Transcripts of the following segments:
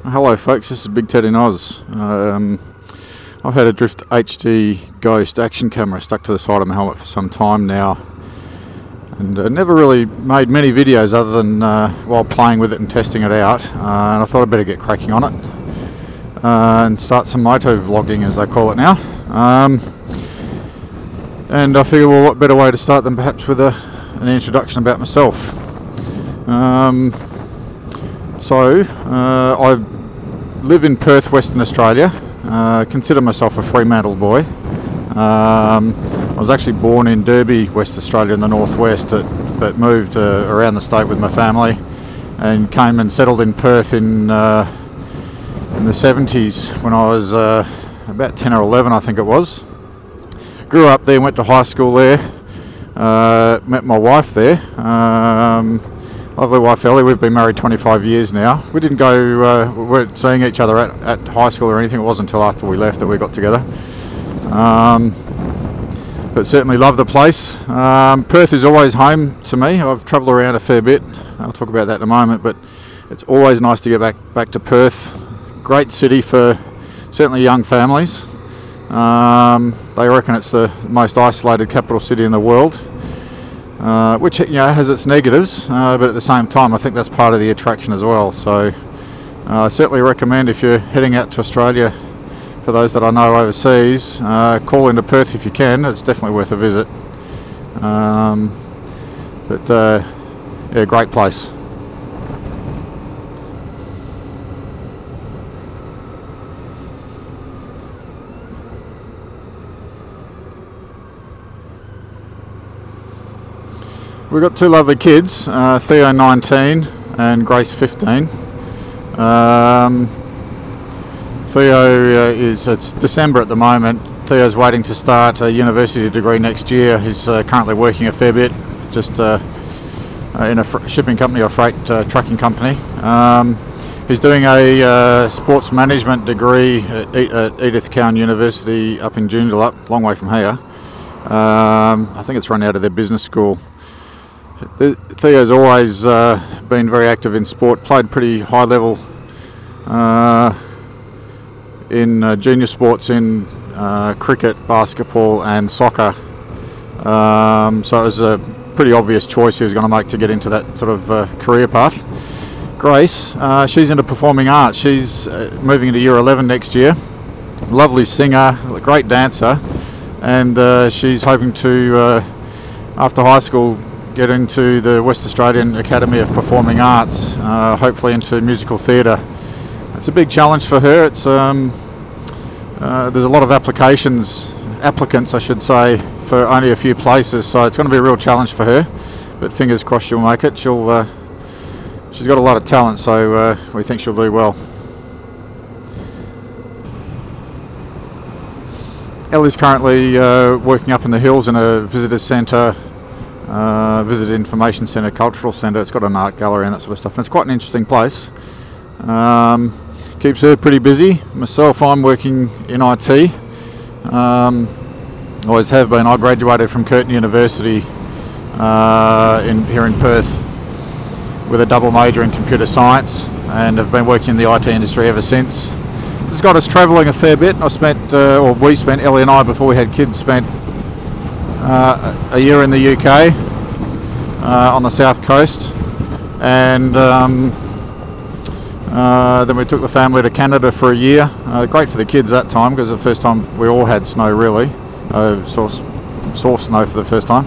Hello folks, this is BigTedInOz. I've had a Drift HD Ghost action camera stuck to the side of my helmet for some time now, and never really made many videos other than while playing with it and testing it out, and I thought I'd better get cracking on it and start some moto vlogging, as they call it now. And I figure, well, what better way to start than perhaps with an introduction about myself. I live in Perth, Western Australia. Consider myself a Fremantle boy. I was actually born in Derby, West Australia in the northwest, but moved around the state with my family and came and settled in Perth in the 70s when I was about 10 or 11, I think it was. Grew up there, went to high school there, met my wife there. Lovely wife Ellie. We've been married 25 years now. We didn't go, we weren't seeing each other at high school or anything. It wasn't until after we left that we got together. But certainly love the place. Perth is always home to me. I've travelled around a fair bit. I'll talk about that in a moment, but it's always nice to get back to Perth. Great city for certainly young families. They reckon it's the most isolated capital city in the world. Which, you know, has its negatives, but at the same time I think that's part of the attraction as well. So I certainly recommend, if you're heading out to Australia, for those that I know overseas, call into Perth if you can. It's definitely worth a visit. Yeah, great place. We've got two lovely kids, Theo 19 and Grace 15. Theo it's December at the moment. Theo's waiting to start a university degree next year. He's currently working a fair bit, just in a shipping company or freight trucking company. He's doing a sports management degree at Edith Cowan University up in Joondalup, long way from here. I think it's run out of their business school. Theo's always been very active in sport, played pretty high level in junior sports in cricket, basketball and soccer. So it was a pretty obvious choice he was going to make to get into that sort of career path. Grace, she's into performing arts. She's moving into year 11 next year. Lovely singer, a great dancer, and she's hoping to, after high school, get into the West Australian Academy of Performing Arts, hopefully into musical theatre. It's a big challenge for her. It's there's a lot of applicants I should say, for only a few places, so it's going to be a real challenge for her, but fingers crossed she'll make it. She's got a lot of talent, so we think she'll do well. Ellie's currently working up in the hills in a visitor centre, visitor information centre, cultural centre. It's got an art gallery and that sort of stuff, and it's quite an interesting place. Keeps her pretty busy. Myself, I'm working in IT. Always have been. I graduated from Curtin University here in Perth with a double major in computer science, and have been working in the IT industry ever since. It's got us travelling a fair bit. We spent, Ellie and I, before we had kids, spent a year in the UK on the south coast, and then we took the family to Canada for a year. Great for the kids that time, because the first time we all had snow, really. Saw snow for the first time.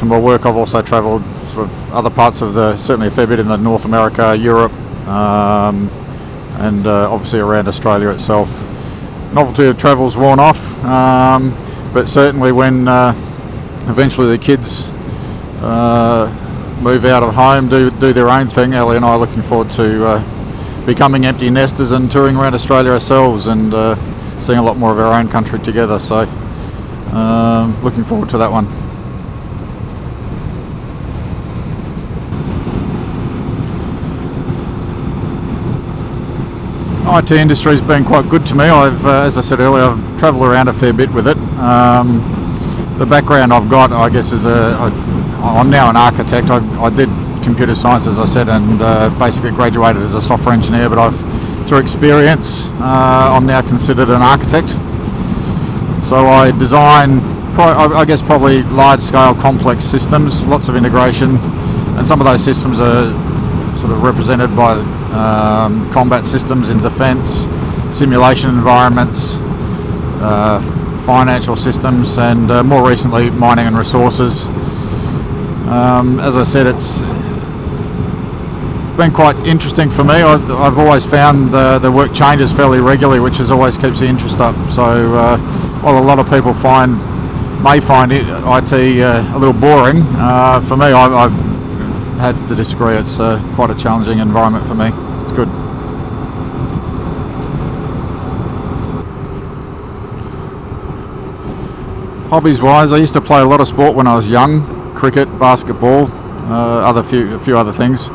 For my work, I've also travelled sort of other parts of certainly a fair bit in the North America, Europe, and obviously around Australia itself. Novelty of travel's worn off, but certainly when eventually the kids move out of home, do their own thing, Ellie and I are looking forward to becoming empty nesters and touring around Australia ourselves, and seeing a lot more of our own country together. So looking forward to that one. IT industry's been quite good to me. As I said earlier, I've travelled around a fair bit with it. The background I've got, I guess, is I'm now an architect. I did computer science, as I said, and basically graduated as a software engineer, but through experience, I'm now considered an architect. So I design, I guess, probably large-scale complex systems, lots of integration, and some of those systems are sort of represented by combat systems in defence, simulation environments, financial systems, and more recently mining and resources. As I said, it's been quite interesting for me. I've always found the work changes fairly regularly, which always keeps the interest up. So while a lot of people may find IT a little boring, for me, I've had to disagree. It's quite a challenging environment for me. It's good. Hobbies wise, I used to play a lot of sport when I was young: cricket, basketball, a few other things,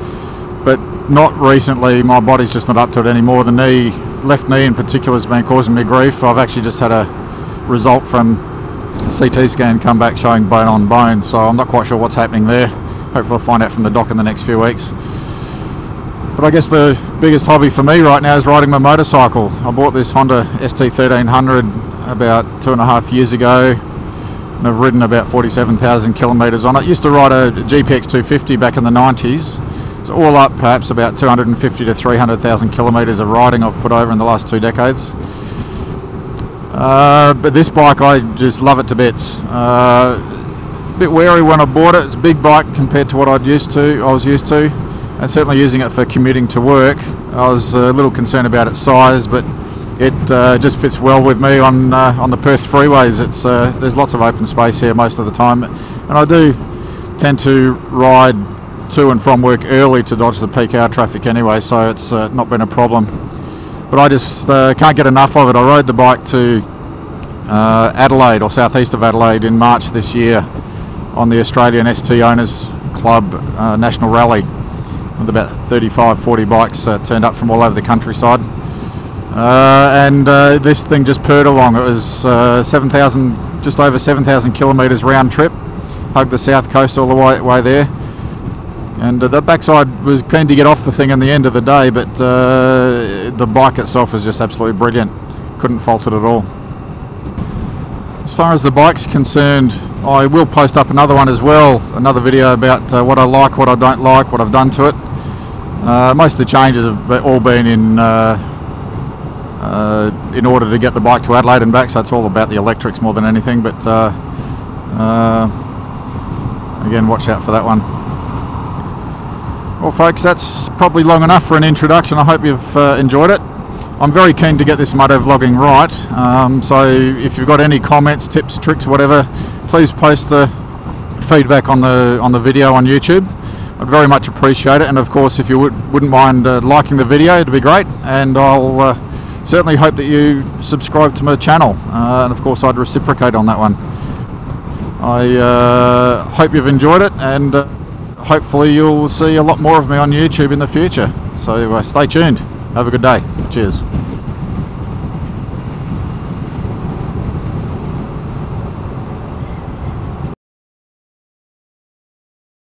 but not recently. My body's just not up to it anymore. The left knee in particular has been causing me grief. I've actually just had a result from a CT scan come back showing bone on bone, so I'm not quite sure what's happening there. Hopefully I'll find out from the doc in the next few weeks. But I guess the biggest hobby for me right now is riding my motorcycle. I bought this Honda ST1300 about 2.5 years ago, and I've ridden about 47,000 kilometres on it. Used to ride a GPX 250 back in the 90s. So all up, perhaps about 250 to 300,000 kilometres of riding I've put over in the last 2 decades. But this bike, I just love it to bits. A bit wary when I bought it. It's a big bike compared to what I was used to, and certainly using it for commuting to work. I was a little concerned about its size, but it just fits well with me on the Perth freeways. There's lots of open space here most of the time, and I do tend to ride to and from work early to dodge the peak hour traffic anyway, so it's not been a problem. But I just can't get enough of it. I rode the bike to Adelaide, or southeast of Adelaide, in March this year on the Australian ST Owners Club National Rally, with about 35-40 bikes turned up from all over the countryside. And this thing just purred along. It was just over 7,000 kilometres round trip. Hugged the south coast all the way there. And the backside was keen to get off the thing in the end of the day, but the bike itself is just absolutely brilliant. Couldn't fault it at all. As far as the bike's concerned, I will post up another one as well, another video about what I like, what I don't like, what I've done to it. Most of the changes have all been in order to get the bike to Adelaide and back, so it's all about the electrics more than anything, but again, watch out for that one. Well folks, that's probably long enough for an introduction. I hope you've enjoyed it. I'm very keen to get this moto vlogging right, so if you've got any comments, tips, tricks, whatever, please post the feedback on the video on YouTube. I'd very much appreciate it, and of course if you wouldn't mind liking the video, it'd be great, and I'll certainly hope that you subscribe to my channel, and of course I'd reciprocate on that one. I hope you've enjoyed it, and hopefully you'll see a lot more of me on YouTube in the future, so stay tuned. Have a good day. Cheers.